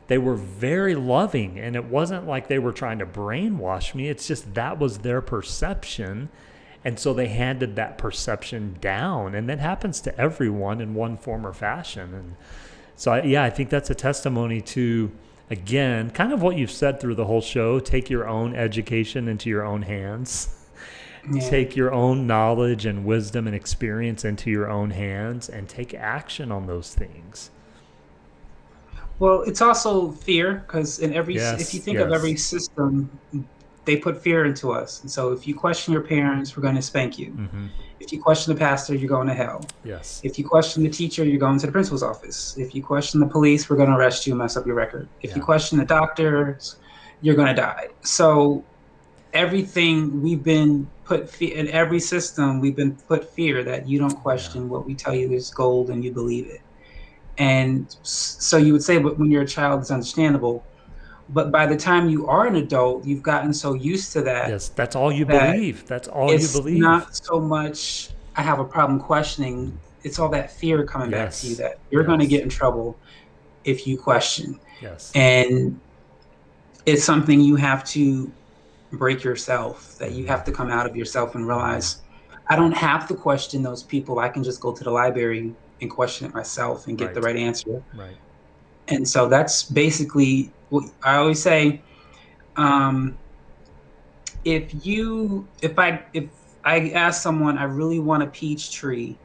They were very loving, and it wasn't like they were trying to brainwash me. It's just that was their perception. And so they handed that perception down, and that happens to everyone in one form or fashion. And so, I think that's a testimony to, again, kind of what you've said through the whole show, take your own education into your own hands. Yeah. take your own knowledge and wisdom and experience into your own hands and take action on those things. Well, it's also fear because if you Yes, think of every yes. system, they put fear into us. And so if you question your parents, we're going to spank you. Mm-hmm. If you question the pastor, you're going to hell. Yes. If you question the teacher, you're going to the principal's office. If you question the police, we're going to arrest you and mess up your record. If you Yeah. question the doctors, you're going to die. So everything we've been put in every system, we've been put fear that you don't Yeah. question what we tell you is gold and you believe it. And so you would say, but when you're a child, it's understandable. But by the time you are an adult, you've gotten so used to that Yes. That's all you that believe. That's all you it's not believe. so much I have a problem questioning. It's all that fear coming back to you Yes. that you're going to get Yes. in trouble if you question. Yes. And it's something you have to break yourself, that you Mm-hmm. have to come out of yourself and Mm-hmm. realize I don't have to question those people. I can just go to the library and question it myself and get the Right. right answer. Right. And so that's basically what I always say. Um, if I ask someone, I really want a peach tree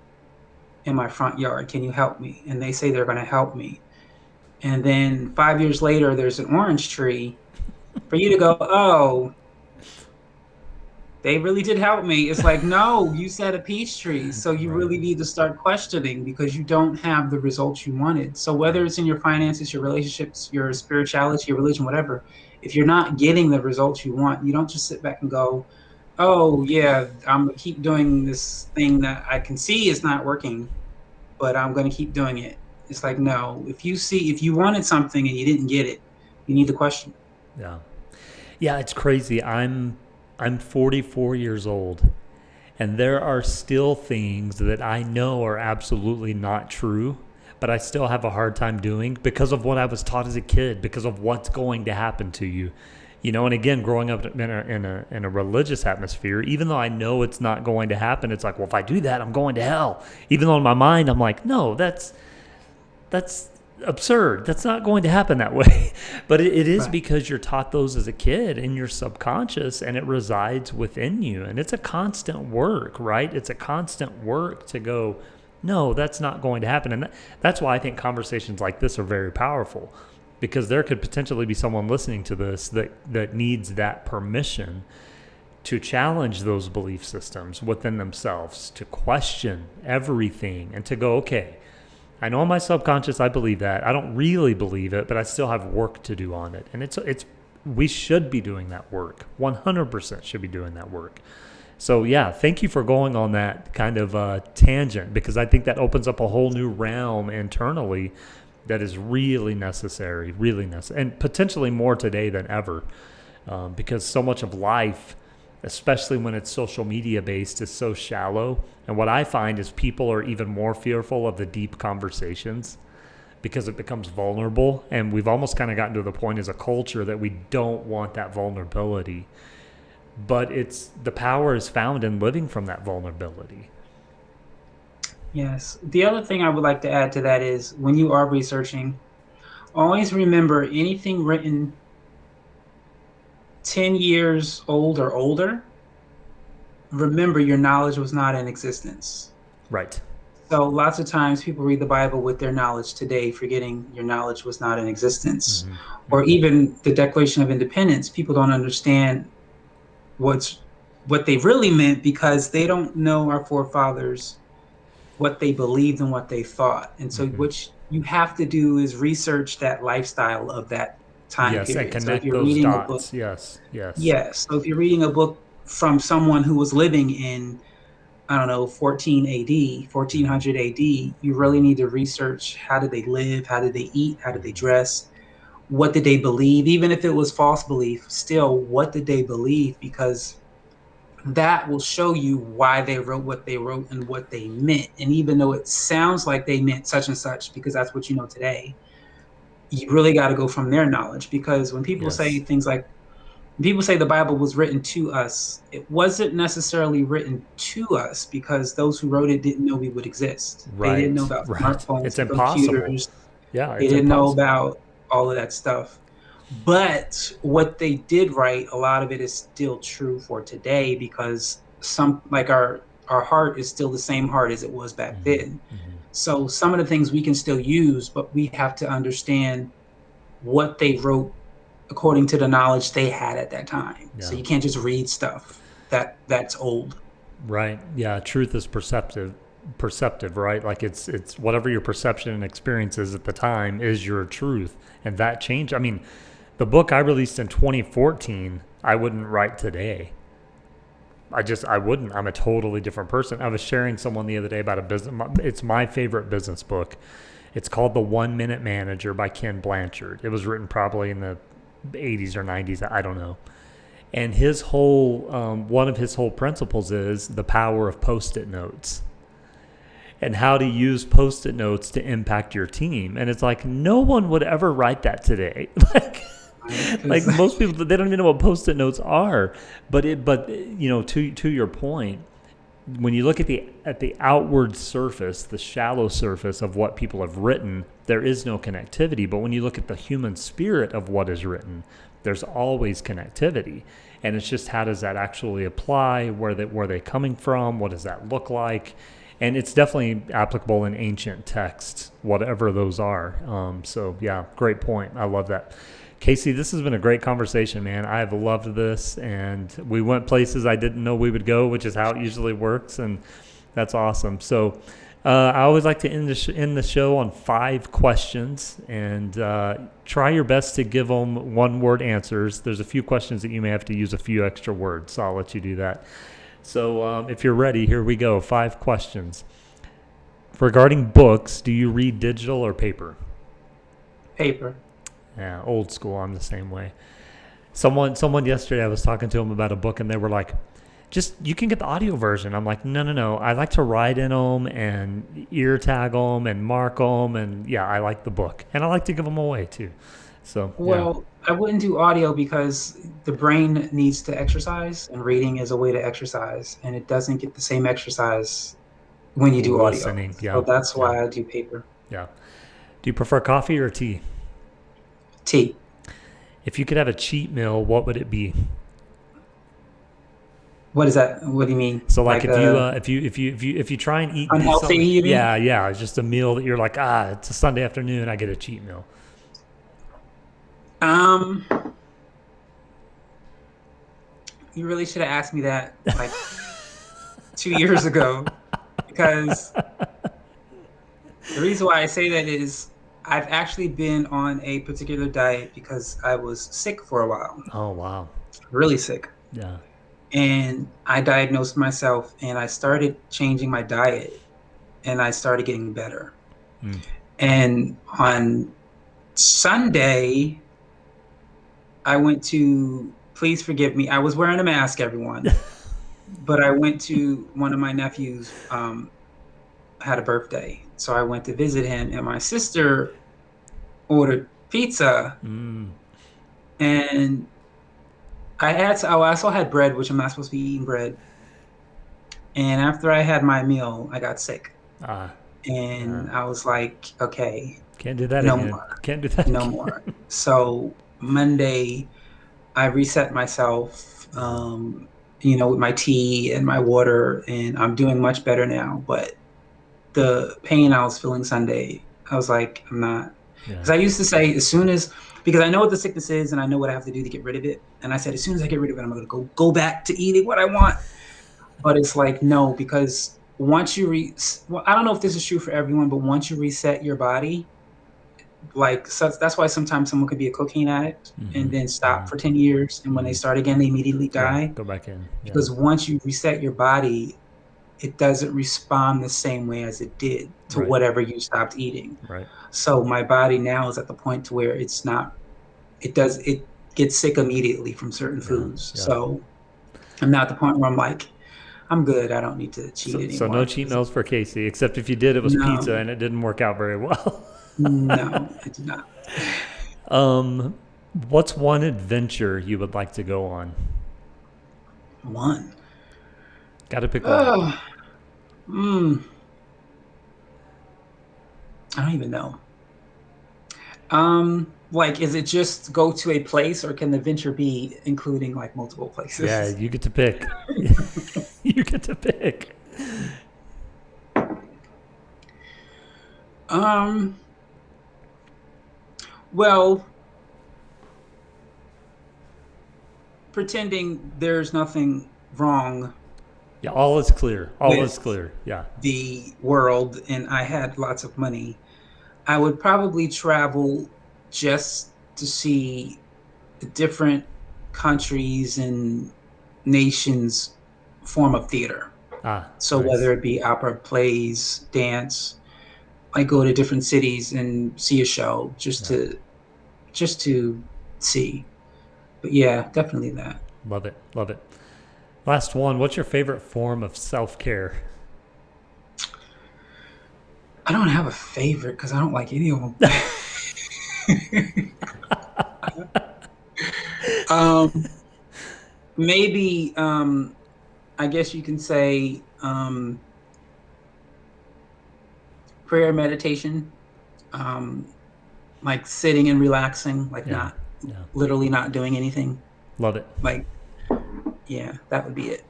in my front yard, can you help me? And they say they're going to help me. And then 5 years later, there's an orange tree. For you to go, oh, they really did help me. It's like, no, you said a peach tree. So you Right. really need to start questioning because you don't have the results you wanted. So whether Right. it's in your finances, your relationships, your spirituality, your religion, whatever, if you're not getting the results you want, you don't just sit back and go, oh yeah, I'm gonna keep doing this thing that I can see is not working, but I'm gonna keep doing it. It's like, no, if you wanted something and you didn't get it, you need to question. Yeah. Yeah, it's crazy. I'm 44 years old, and there are still things that I know are absolutely not true, but I still have a hard time doing because of what I was taught as a kid, because of what's going to happen to you. You know, and again, growing up in a religious atmosphere, even though I know it's not going to happen, it's like, well, if I do that, I'm going to hell. Even though in my mind, I'm like, no, that's absurd. That's not going to happen that way. But it is Right. because you're taught those as a kid in your subconscious and it resides within you. And it's a constant work, right? It's a constant work to go, no, that's not going to happen. And that's why I think conversations like this are very powerful because there could potentially be someone listening to this that needs that permission to challenge those belief systems within themselves, to question everything and to go, okay, I know in my subconscious I believe that. I don't really believe it, but I still have work to do on it. And it's we should be doing that work. 100% should be doing that work. So yeah, thank you for going on that kind of tangent because I think that opens up a whole new realm internally that is really necessary, and potentially more today than ever because so much of life, especially when it's social media based, is so shallow. And what I find is people are even more fearful of the deep conversations because it becomes vulnerable. And we've almost kind of gotten to the point as a culture that we don't want that vulnerability. But it's the power is found in living from that vulnerability. Yes. The other thing I would like to add to that is when you are researching, always remember anything written 10 years old or older, remember your knowledge was not in existence. Right. So lots of times people read the Bible with their knowledge today, forgetting your knowledge was not in existence. Mm-hmm. Or Mm-hmm. even the Declaration of Independence, people don't understand what's what they really meant because they don't know our forefathers, what they believed and what they thought. And so Mm-hmm. what you have to do is research that lifestyle of that time Yes, and period. So if connect you're those reading a book, dots. Yes, yes. yes. So if you're reading a book from someone who was living in, I don't know, 14 AD, Mm-hmm. 1400 AD, you really Mm-hmm. need to research how did they live? How did they eat? How did they Mm-hmm. dress? What did they believe? Even if it was false belief, still, what did they believe? Because that will show you why they wrote what they wrote and what they meant. And even though it sounds like they meant such and such, because that's what you know today, you really got to go from their knowledge. Because when people say Yes. things like, people say the Bible was written to us, it wasn't necessarily written to us because those who wrote it didn't know we would exist. They didn't know Right. about Right. smartphones It's and impossible. computers. Yeah, They it's didn't know impossible. about all of that stuff. But what they did write, a lot of it is still true for today because our heart is still the same heart as it was back Mm-hmm. then. Mm-hmm. So some of the things we can still use, but we have to understand what they wrote according to the knowledge they had at that time. So Yeah. you can't just read stuff that's old. Right. Yeah. Truth is perceptive, right? Like it's whatever your perception and experience is at the time is your truth. And that changed. I mean, the book I released in 2014, I wouldn't write today. I wouldn't. I'm a totally different person. I was sharing someone the other day about a business. It's my favorite business book. It's called The 1 Minute Manager by Ken Blanchard. It was written probably in the 80s or 90s. I don't know. And his whole one of his whole principles is the power of post-it notes and how to use post-it notes to impact your team. And it's like no one would ever write that today. Like Because most people, they don't even know what post-it notes are. But you know, to your point, when you look at the outward surface, the shallow surface of what people have written, there is no connectivity. But when you look at the human spirit of what is written, there's always connectivity. And it's just how does that actually apply? Where they coming from? What does that look like? And it's definitely applicable in ancient texts, whatever those are. So yeah, great point. I love that. Casey, this has been a great conversation, man. I've loved this, and we went places I didn't know we would go, which is how it usually works, and that's awesome. So I always like to end the show on 5 questions, and try your best to give them one-word answers. There's a few questions that you may have to use a few extra words, so I'll let you do that. So if you're ready, here we go. 5 questions. Regarding books, do you read digital or paper? paper. Yeah, old school. I'm the same way. Someone yesterday, I was talking to them about a book, and they were like, just you can get the audio version. I'm like, no. I like to write in them and ear tag them and mark them, and yeah, I like the book, and I like to give them away too. So yeah, Well, I wouldn't do audio because the brain needs to exercise, and reading is a way to exercise, and it doesn't get the same exercise when you do audio. listening. So Yeah, that's yeah, why I do paper. yeah. Do you prefer coffee or tea? Tea. If you could have a cheat meal, what would it be? What is that? What do you mean? So like Like if you try and eat unhealthy, something, you mean? yeah, it's just a meal that you're like, it's a Sunday afternoon, I get a cheat meal. Um, you really should have asked me that like 2 years ago, because the reason why I say that is I've actually been on a particular diet because I was sick for a while, Oh wow, really sick. yeah. And I diagnosed myself and I started changing my diet and I started getting better. Mm. And on Sunday, I went to, please forgive me, I was wearing a mask, everyone, but I went to one of my nephews, had a birthday. So I went to visit him, and my sister ordered pizza. Mm. And I also had bread, which I'm not supposed to be eating bread. And after I had my meal, I got sick. Ah, And I was like, okay, can't do that no again. more, Can't do that no again. more. So Monday, I reset myself, with my tea and my water, and I'm doing much better now. But the pain I was feeling Sunday, I was like, I'm not. Yeah. Because I used to say, because I know what the sickness is and I know what I have to do to get rid of it. And I said, as soon as I get rid of it, I'm going to go back to eating what I want. But it's like, no, because once well, I don't know if this is true for everyone, but once you reset your body, like, so that's why sometimes someone could be a cocaine addict and Mm-hmm. then Mm-hmm. stop for 10 years. And when they Mm-hmm. start again, they immediately Yeah. die. Go back in. Yeah. Because once you reset your body, it doesn't respond the same way as it did to Right. whatever you stopped eating. Right. So my body now is at the point to where it gets sick immediately from certain Yeah. foods. Yeah. So I'm not at the point where I'm like, I'm good. I don't need to cheat So no anymore. cheat meals for Casey, except if you did, it was pizza No, and it didn't work out very well. no, I do not. um, what's one adventure you would like to go on? One. Got to pick one. Oh, mm, I don't even know. Like, is it just go to a place, or can the venture be including like multiple Yeah, places? you get to pick. You get to pick. Well, pretending there's nothing wrong Yeah, all is clear. All is with clear. Yeah. the world and I had lots of money, I would probably travel just to see different countries and nations form of theater. Ah, So nice. whether it be opera, plays, dance, I go to different cities and see a show Yeah. just to see. But yeah, definitely that. Love it. Love it. Last one. What's your favorite form of self care? I don't have a favorite because I don't like any of them. um, maybe I guess you can say prayer meditation, um, like sitting and relaxing, like Yeah. not Yeah. literally not doing anything. Love it. Like, yeah, that would be it.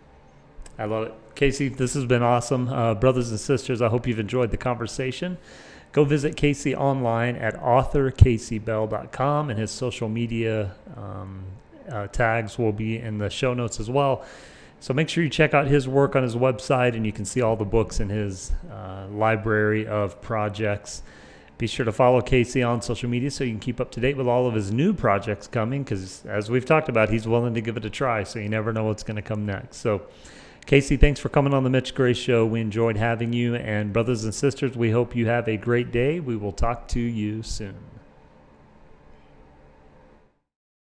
I love it. Casey, this has been awesome. Brothers and sisters, I hope you've enjoyed the conversation. Go visit Casey online at authorcaseybell.com, and his social media tags will be in the show notes as well. So make sure you check out his work on his website, and you can see all the books in his library of projects. Be sure to follow Casey on social media so you can keep up to date with all of his new projects coming, because as we've talked about, he's willing to give it a try, so you never know what's going to come next. So Casey, thanks for coming on the Mitch Gray Show. We enjoyed having you. And brothers and sisters, we hope you have a great day. We will talk to you soon.